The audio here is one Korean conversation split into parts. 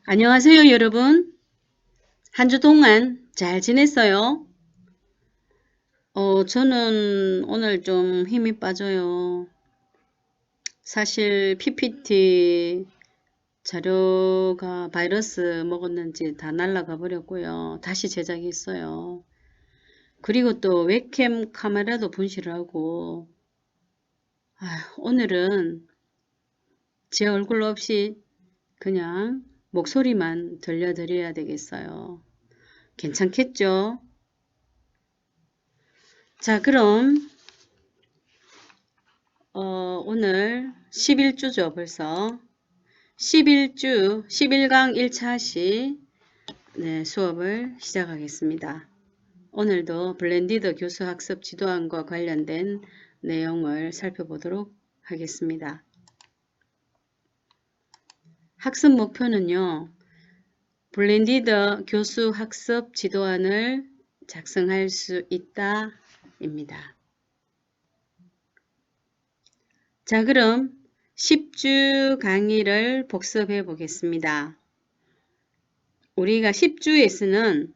안녕하세요, 여러분. 한 주 동안 잘 지냈어요? 저는 오늘 좀 힘이 빠져요. 사실 PPT 자료가 바이러스 먹었는지 다 날아가 버렸고요. 다시 제작했어요. 그리고 또 웹캠 카메라도 분실을 하고, 오늘은 제 얼굴 없이 그냥 목소리만 들려드려야 되겠어요. 괜찮겠죠? 자, 그럼 오늘 11주죠, 벌써. 11주, 11강 1차시 수업을 시작하겠습니다. 오늘도 블렌디드 교수학습 지도안과 관련된 내용을 살펴보도록 하겠습니다. 학습 목표는요, 블렌디드 교수학습 지도안을 작성할 수 있다 입니다. 자, 그럼 10주 강의를 복습해 보겠습니다. 우리가 10주에서는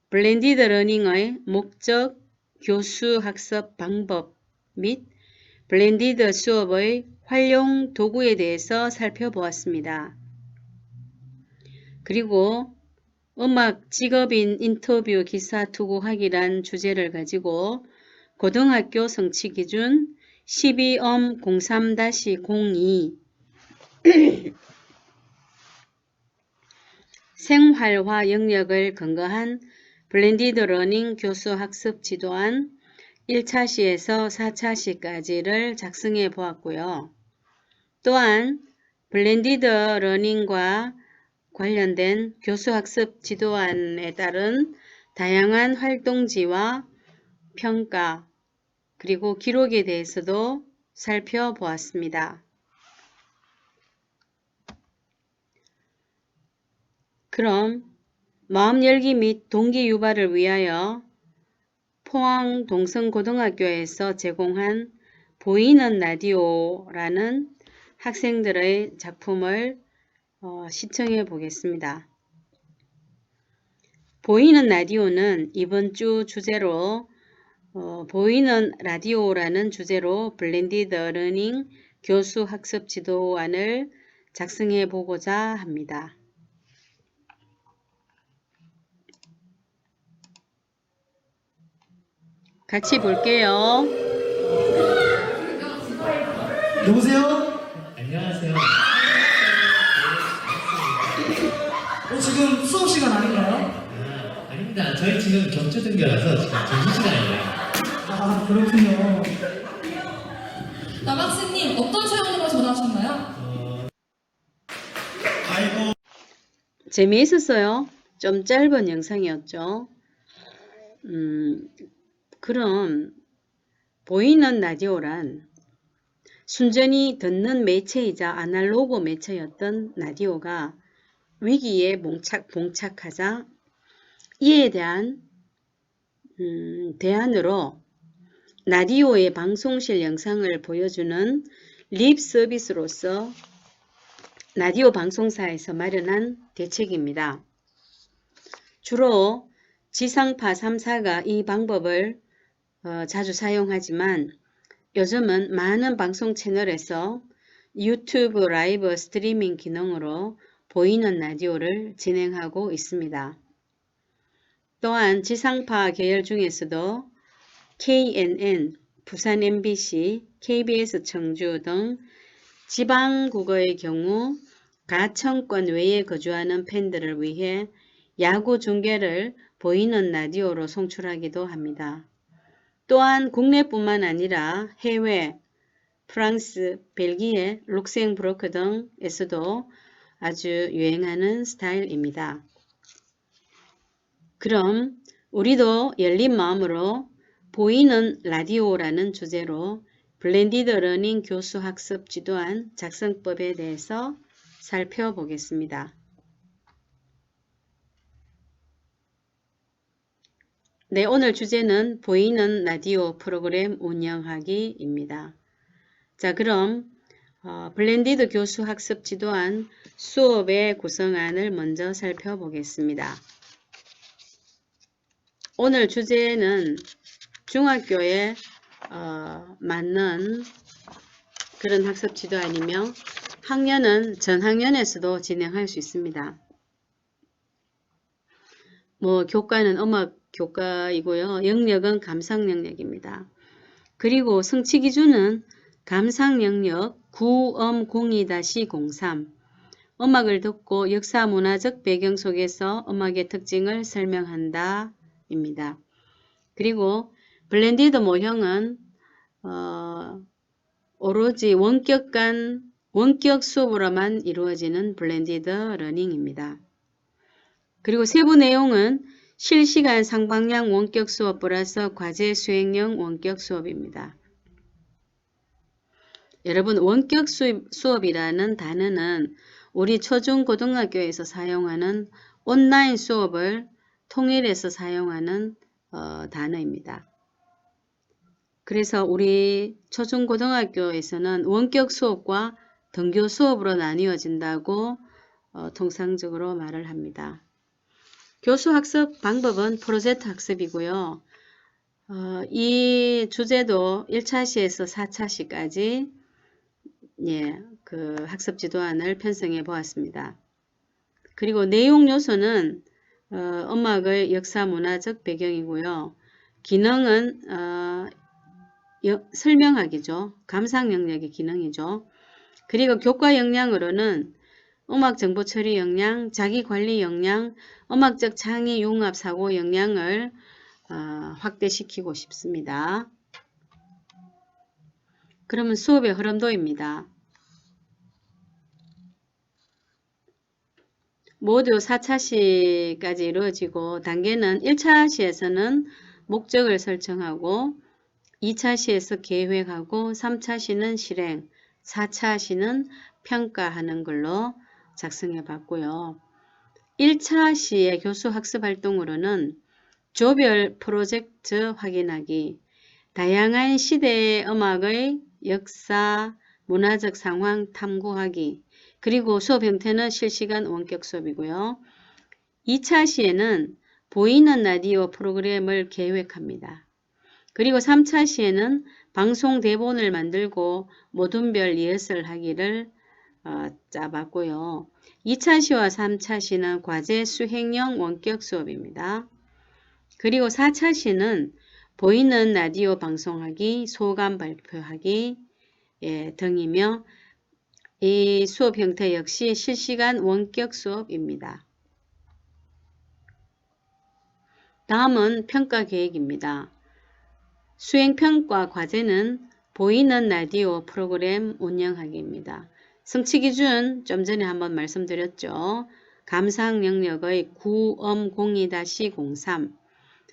블렌디드 러닝의 목적, 교수 학습 방법 및 블렌디드 수업의 활용 도구에 대해서 살펴보았습니다. 그리고 음악 직업인 인터뷰 기사 투고하기란 주제를 가지고 고등학교 성취 기준 12엄 03-02 생활화 영역을 근거한 블렌디드 러닝 교수 학습 지도안 1차시에서 4차시까지를 작성해 보았고요. 또한 블렌디드 러닝과 관련된 교수 학습 지도안에 따른 다양한 활동지와 평가 그리고 기록에 대해서도 살펴보았습니다. 그럼 마음 열기 및 동기 유발을 위하여 포항 동성고등학교에서 제공한 보이는 라디오라는 학생들의 작품을 시청해 보겠습니다. 보이는 라디오는 이번 주 주제로 보이는 라디오라는 주제로 블렌디드 러닝 교수 학습 지도안을 작성해 보고자 합니다. 같이 볼게요. 여보세요? 안녕하세요. 지금 수업 시간 아닌가요? 아닙니다. 저희 지금 격주 등교라서 지금 점심시간이에요. 아, 그렇군요. 남학생님 어떤 사연으로 전화하셨나요? 아이고. 재미있었어요. 좀 짧은 영상이었죠. 그럼 보이는 라디오란 순전히 듣는 매체이자 아날로그 매체였던 라디오가 위기에 봉착하자 이에 대한 대안으로 라디오의 방송실 영상을 보여주는 립 서비스로서 라디오 방송사에서 마련한 대책입니다. 주로 지상파 3사가 이 방법을 자주 사용하지만 요즘은 많은 방송 채널에서 유튜브 라이브 스트리밍 기능으로 보이는 라디오를 진행하고 있습니다. 또한 지상파 계열 중에서도 KNN, 부산 MBC, KBS 청주 등 지방국어의 경우 가청권 외에 거주하는 팬들을 위해 야구 중계를 보이는 라디오로 송출하기도 합니다. 또한 국내뿐만 아니라 해외, 프랑스, 벨기에, 룩셈부르크 등에서도 아주 유행하는 스타일입니다. 그럼 우리도 열린 마음으로 보이는 라디오라는 주제로 블렌디드 러닝 교수 학습 지도안 작성법에 대해서 살펴보겠습니다. 네, 오늘 주제는 보이는 라디오 프로그램 운영하기입니다. 자, 그럼 블렌디드 교수 학습 지도안 수업의 구성안을 먼저 살펴보겠습니다. 오늘 주제는 중학교에 맞는 그런 학습 지도안이며 학년은 전학년에서도 진행할 수 있습니다. 교과는 음악 교과이고요. 영역은 감상 영역입니다. 그리고 성취 기준은 감상 영역 9.02-03 음악을 듣고 역사 문화적 배경 속에서 음악의 특징을 설명한다 입니다. 그리고 블렌디드 모형은 오로지 원격 수업으로만 이루어지는 블렌디드 러닝입니다. 그리고 세부 내용은 실시간 상방향 원격 수업 플러스 과제 수행형 원격 수업입니다. 여러분, 원격 수업이라는 단어는 우리 초중고등학교에서 사용하는 온라인 수업을 통일해서 사용하는 단어입니다. 그래서 우리 초중고등학교에서는 원격 수업과 등교 수업으로 나뉘어진다고 통상적으로 말을 합니다. 교수 학습 방법은 프로젝트 학습이고요. 이 주제도 1차시에서 4차시까지 그 학습 지도안을 편성해 보았습니다. 그리고 내용 요소는 음악의 역사 문화적 배경이고요. 기능은 설명하기죠. 감상 영역의 기능이죠. 그리고 교과 역량으로는 음악 정보 처리 역량, 자기 관리 역량, 음악적 창의 융합 사고 역량을 확대시키고 싶습니다. 그러면 수업의 흐름도입니다. 모두 4차시까지 이루어지고 단계는 1차시에서는 목적을 설정하고 2차시에서 계획하고 3차시는 실행, 4차시는 평가하는 걸로 작성해 봤고요. 1차시의 교수 학습 활동으로는 조별 프로젝트 확인하기, 다양한 시대의 음악의 역사, 문화적 상황 탐구하기, 그리고 수업 형태는 실시간 원격 수업이고요. 2차시에는 보이는 라디오 프로그램을 계획합니다. 그리고 3차시에는 방송 대본을 만들고 모둠별 리허설 하기를 짜봤고요. 2차시와 3차시는 과제 수행형 원격 수업입니다. 그리고 4차시는 보이는 라디오 방송하기, 소감 발표하기 등이며 이 수업 형태 역시 실시간 원격 수업입니다. 다음은 평가 계획입니다. 수행평가 과제는 보이는 라디오 프로그램 운영하기입니다. 성취 기준 좀 전에 한번 말씀드렸죠. 감상 영역의 9.02-03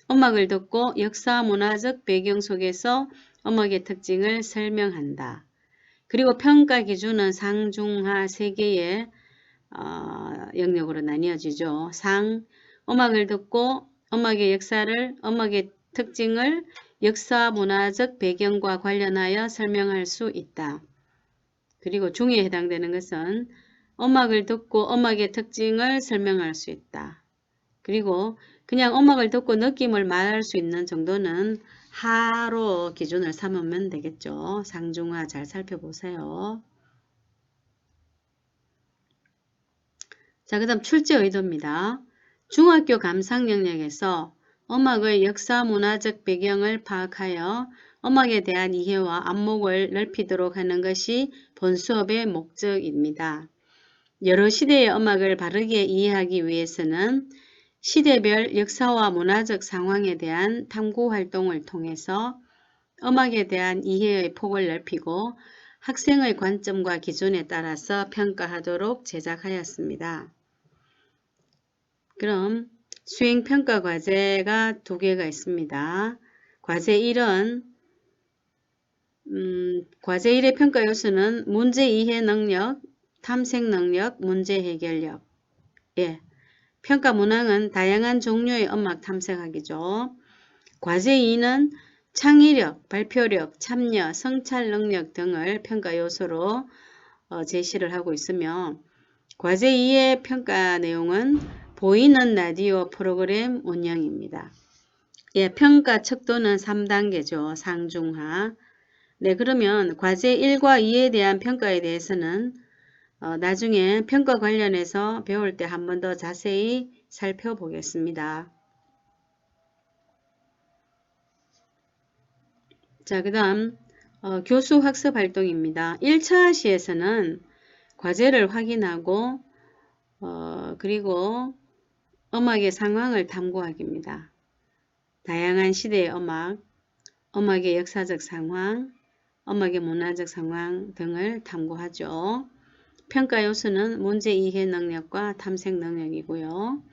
음악을 듣고 역사 문화적 배경 속에서 음악의 특징을 설명한다. 그리고 평가 기준은 상중하 3개의 영역으로 나뉘어지죠. 상, 음악을 듣고 음악의 역사를, 음악의 특징을 역사 문화적 배경과 관련하여 설명할 수 있다. 그리고 중에 해당되는 것은 음악을 듣고 음악의 특징을 설명할 수 있다. 그리고 그냥 음악을 듣고 느낌을 말할 수 있는 정도는 하로 기준을 삼으면 되겠죠. 상중하 잘 살펴보세요. 자, 그 다음 출제 의도입니다. 중학교 감상 영역에서 음악의 역사 문화적 배경을 파악하여 음악에 대한 이해와 안목을 넓히도록 하는 것이 본 수업의 목적입니다. 여러 시대의 음악을 바르게 이해하기 위해서는 시대별 역사와 문화적 상황에 대한 탐구 활동을 통해서 음악에 대한 이해의 폭을 넓히고 학생의 관점과 기준에 따라서 평가하도록 제작하였습니다. 그럼 수행평가 과제가 2개가 있습니다. 과제 1은 과제 1의 평가 요소는 문제 이해 능력, 탐색 능력, 문제 해결력. 평가 문항은 다양한 종류의 음악 탐색하기죠. 과제 2는 창의력, 발표력, 참여, 성찰 능력 등을 평가 요소로 제시를 하고 있으며 과제 2의 평가 내용은 보이는 라디오 프로그램 운영입니다. 예, 평가 척도는 3단계죠. 상중하. 네, 그러면 과제 1과 2에 대한 평가에 대해서는 나중에 평가 관련해서 배울 때 한 번 더 자세히 살펴보겠습니다. 자, 그 다음 교수 학습 활동입니다. 1차 시에서는 과제를 확인하고 그리고 음악의 상황을 탐구하기입니다. 다양한 시대의 음악, 음악의 역사적 상황, 음악의 문화적 상황 등을 탐구하죠. 평가 요소는 문제 이해 능력과 탐색 능력이고요.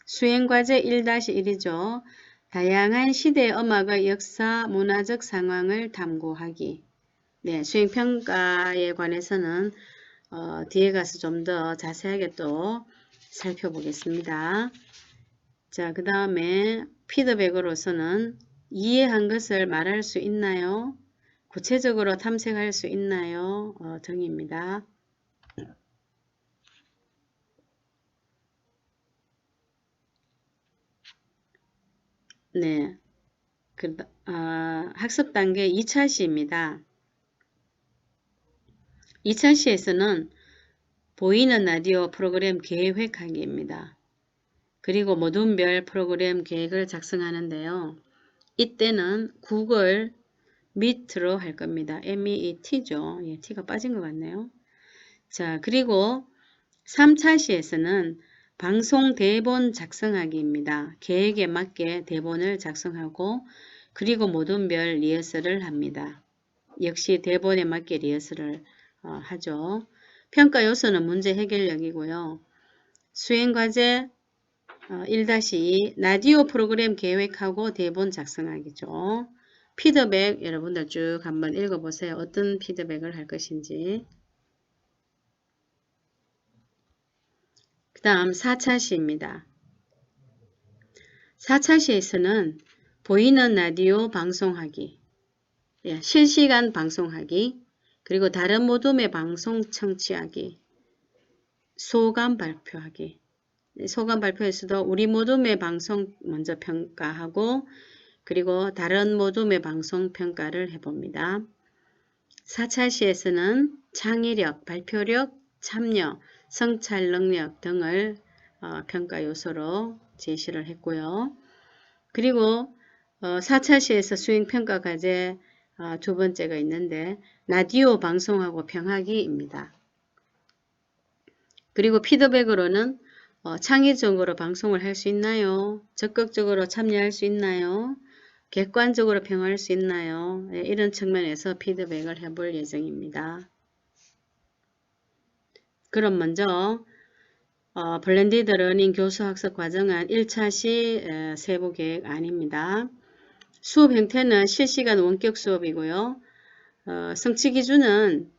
수행과제 1-1이죠. 다양한 시대의 음악의 역사, 문화적 상황을 탐구하기. 네, 수행평가에 관해서는 뒤에 가서 좀 더 자세하게 또 살펴보겠습니다. 자, 그 다음에 피드백으로서는 이해한 것을 말할 수 있나요? 구체적으로 탐색할 수 있나요? 등입니다. 네, 학습 단계 2차 시입니다. 2차 시에서는 보이는 라디오 프로그램 계획하기입니다. 그리고 모둠별 프로그램 계획을 작성하는데요. 이때는 구글 Meet로 할 겁니다. MEET죠. 예, T가 빠진 것 같네요. 자, 그리고 3차 시에서는 방송 대본 작성하기입니다. 계획에 맞게 대본을 작성하고 그리고 모둠별 리허설을 합니다. 역시 대본에 맞게 리허설을 하죠. 평가 요소는 문제 해결력이고요. 수행과제 1-2 라디오 프로그램 계획하고 대본 작성하기죠. 피드백 여러분들 쭉 한번 읽어보세요. 어떤 피드백을 할 것인지. 그 다음 4차 시입니다. 4차 시에서는 보이는 라디오 방송하기, 예, 실시간 방송하기, 그리고 다른 모둠의 방송 청취하기, 소감 발표하기. 소감 발표에서도 우리 모둠의 방송 먼저 평가하고 그리고 다른 모둠의 방송 평가를 해봅니다. 4차 시에서는 창의력, 발표력, 참여, 성찰 능력 등을 평가 요소로 제시를 했고요. 그리고 4차 시에서 수행평가 과제 두 번째가 있는데 라디오 방송하고 평하기입니다. 그리고 피드백으로는 창의적으로 방송을 할 수 있나요? 적극적으로 참여할 수 있나요? 객관적으로 평할 수 있나요? 네, 이런 측면에서 피드백을 해볼 예정입니다. 그럼 먼저 블렌디드 러닝 교수학습 과정은 1차 시 세부 계획 아닙니다. 수업 형태는 실시간 원격 수업이고요. 성취 기준은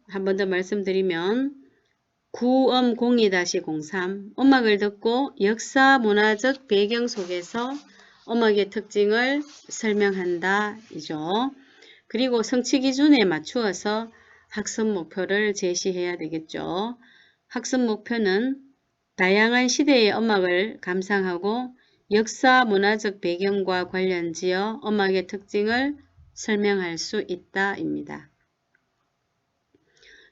한 번 더 말씀드리면 902-03 음악을 듣고 역사 문화적 배경 속에서 음악의 특징을 설명한다 이죠. 그리고 성취 기준에 맞추어서 학습 목표를 제시해야 되겠죠. 학습 목표는 다양한 시대의 음악을 감상하고 역사 문화적 배경과 관련지어 음악의 특징을 설명할 수 있다입니다.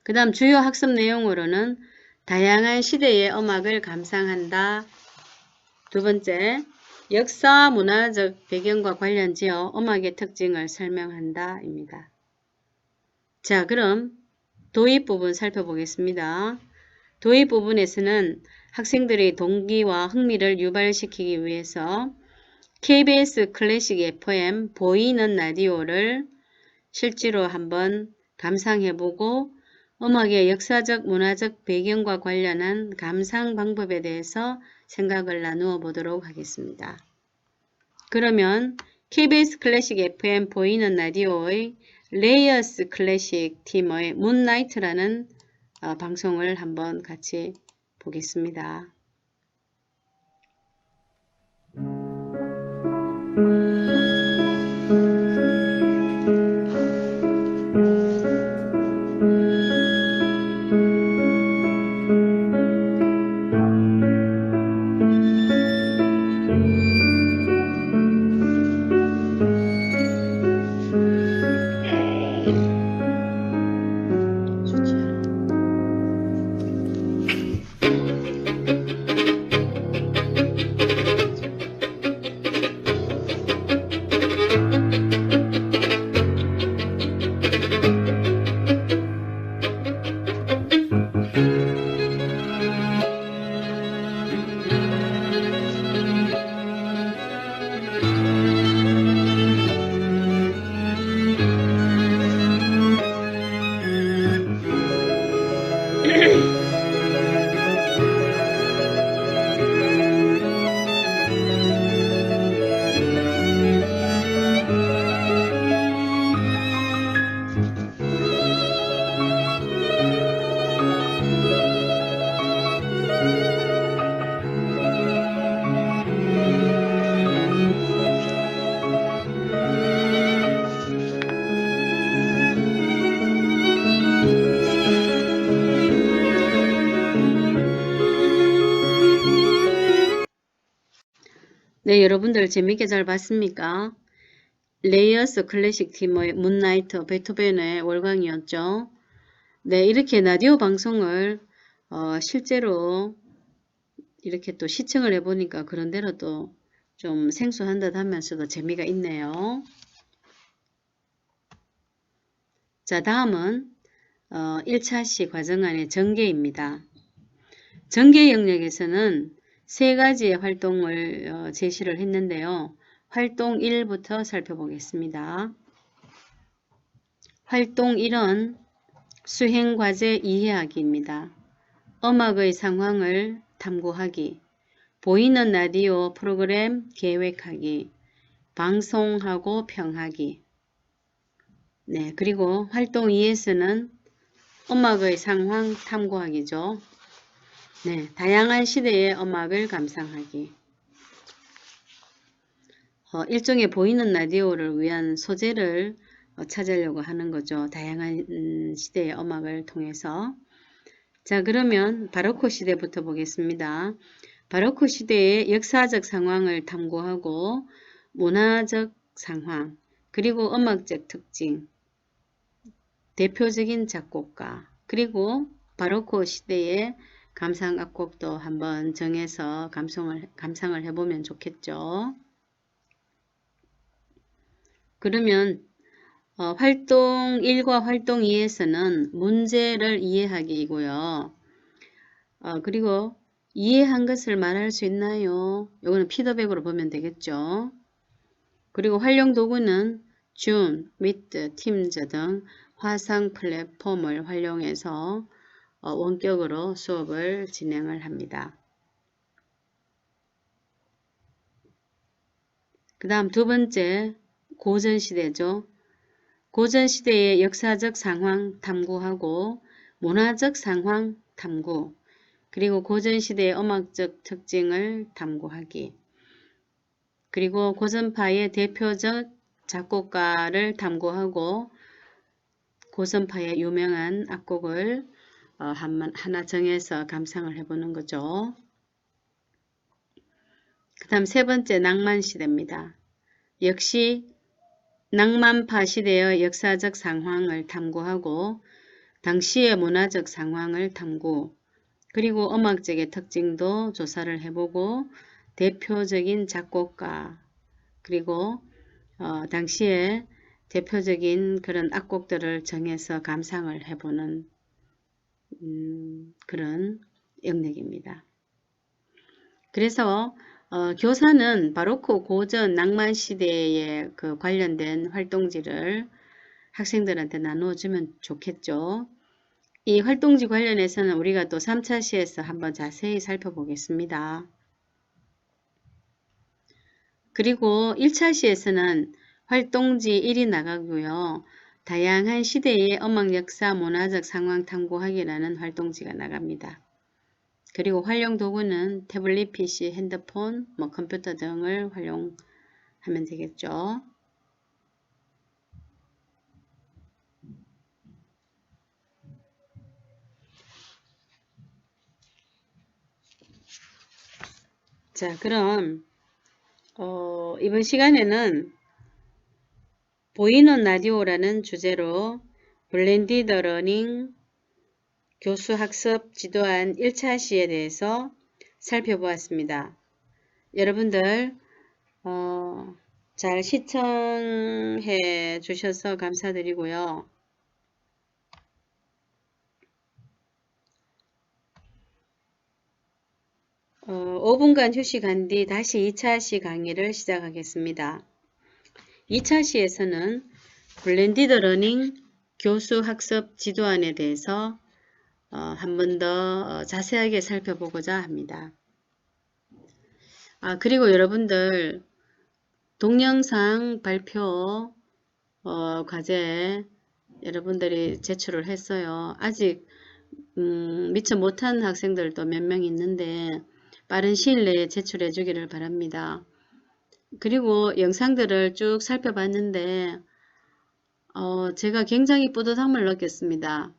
그 다음 주요 학습 내용으로는 다양한 시대의 음악을 감상한다. 두 번째, 역사 문화적 배경과 관련지어 음악의 특징을 설명한다 입니다. 자, 그럼 도입 부분 살펴보겠습니다. 도입 부분에서는 학생들의 동기와 흥미를 유발시키기 위해서 KBS 클래식 FM 보이는 라디오를 실제로 한번 감상해보고 음악의 역사적 문화적 배경과 관련한 감상 방법에 대해서 생각을 나누어 보도록 하겠습니다. 그러면 KBS 클래식 FM 보이는 라디오의 레이어스 클래식 팀의 문나이트라는 방송을 한번 같이 보겠습니다. 네, 여러분들 재밌게 잘 봤습니까? 레이어스 클래식 팀의 문나이트 베토벤의 월광이었죠. 네, 이렇게 라디오 방송을 실제로 이렇게 또 시청을 해보니까 그런대로 또 좀 생소한 듯 하면서도 재미가 있네요. 자, 다음은 1차 시 과정 안의 전개입니다. 전개 영역에서는 세 가지의 활동을 제시를 했는데요. 활동 1부터 살펴보겠습니다. 활동 1은 수행과제 이해하기입니다. 음악의 상황을 탐구하기, 보이는 라디오 프로그램 계획하기, 방송하고 평하기. 네, 그리고 활동 2에서는 음악의 상황 탐구하기죠. 네, 다양한 시대의 음악을 감상하기. 일종의 보이는 라디오를 위한 소재를 찾으려고 하는 거죠. 다양한 시대의 음악을 통해서. 자, 그러면 바로크 시대부터 보겠습니다. 바로크 시대의 역사적 상황을 탐구하고 문화적 상황, 그리고 음악적 특징, 대표적인 작곡가, 그리고 바로크 시대의 감상 악곡도 한번 정해서 감상을 해보면 좋겠죠. 그러면 활동 1과 활동 2에서는 문제를 이해하기이고요. 그리고 이해한 것을 말할 수 있나요? 이거는 피드백으로 보면 되겠죠. 그리고 활용 도구는 줌, 미트, 팀즈 등 화상 플랫폼을 활용해서 원격으로 수업을 진행을 합니다. 그 다음 두 번째, 고전시대죠. 고전시대의 역사적 상황 탐구하고 문화적 상황 탐구, 그리고 고전시대의 음악적 특징을 탐구하기, 그리고 고전파의 대표적 작곡가를 탐구하고 고전파의 유명한 악곡을 하나 정해서 감상을 해보는 거죠. 그 다음 세 번째, 낭만시대입니다. 역시 낭만파 시대의 역사적 상황을 탐구하고 당시의 문화적 상황을 탐구, 그리고 음악적의 특징도 조사를 해보고 대표적인 작곡가, 그리고 당시에 대표적인 그런 악곡들을 정해서 감상을 해보는 그런 영역입니다. 그래서 교사는 바로크 고전 낭만 시대에 그 관련된 활동지를 학생들한테 나누어주면 좋겠죠. 이 활동지 관련해서는 우리가 또 3차 시에서 한번 자세히 살펴보겠습니다. 그리고 1차 시에서는 활동지 1이 나가고요. 다양한 시대의 음악 역사 문화적 상황 탐구하기라는 활동지가 나갑니다. 그리고 활용 도구는 태블릿 PC, 핸드폰, 컴퓨터 등을 활용하면 되겠죠. 자, 그럼 이번 시간에는 보이는 라디오라는 주제로 블렌디드 러닝 교수 학습 지도안 1차 시에 대해서 살펴보았습니다. 여러분들 잘 시청해 주셔서 감사드리고요. 5분간 휴식한 뒤 다시 2차 시 강의를 시작하겠습니다. 2차 시에서는 블렌디드 러닝 교수 학습 지도안에 대해서 한 번 더 자세하게 살펴보고자 합니다. 그리고 여러분들 동영상 발표 과제 여러분들이 제출을 했어요. 아직 미처 못한 학생들도 몇 명 있는데 빠른 시일 내에 제출해 주기를 바랍니다. 그리고 영상들을 쭉 살펴봤는데 제가 굉장히 뿌듯함을 느꼈습니다.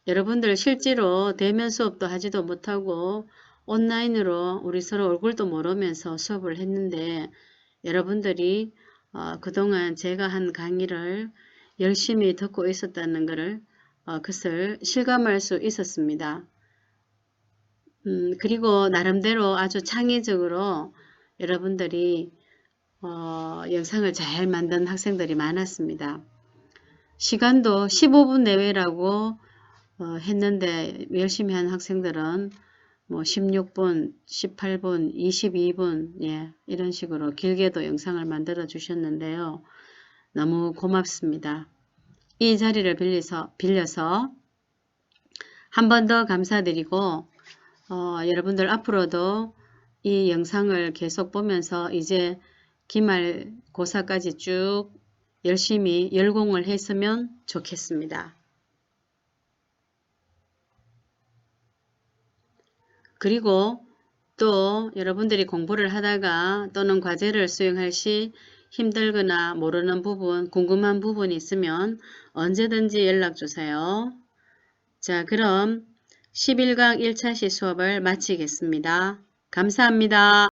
여러분들 실제로 대면 수업도 하지도 못하고 온라인으로 우리 서로 얼굴도 모르면서 수업을 했는데 여러분들이 그동안 제가 한 강의를 열심히 듣고 있었다는 것을 실감할 수 있었습니다. 그리고 나름대로 아주 창의적으로 여러분들이 영상을 잘 만든 학생들이 많았습니다. 시간도 15분 내외라고 했는데 열심히 한 학생들은 뭐 16분, 18분, 22분 이런 식으로 길게도 영상을 만들어 주셨는데요. 너무 고맙습니다. 이 자리를 빌려서 한 번 더 감사드리고 여러분들 앞으로도 이 영상을 계속 보면서 이제 기말고사까지 쭉 열심히 열공을 했으면 좋겠습니다. 그리고 또 여러분들이 공부를 하다가 또는 과제를 수행할 시 힘들거나 모르는 부분, 궁금한 부분이 있으면 언제든지 연락 주세요. 자, 그럼 11강 1차시 수업을 마치겠습니다. 감사합니다.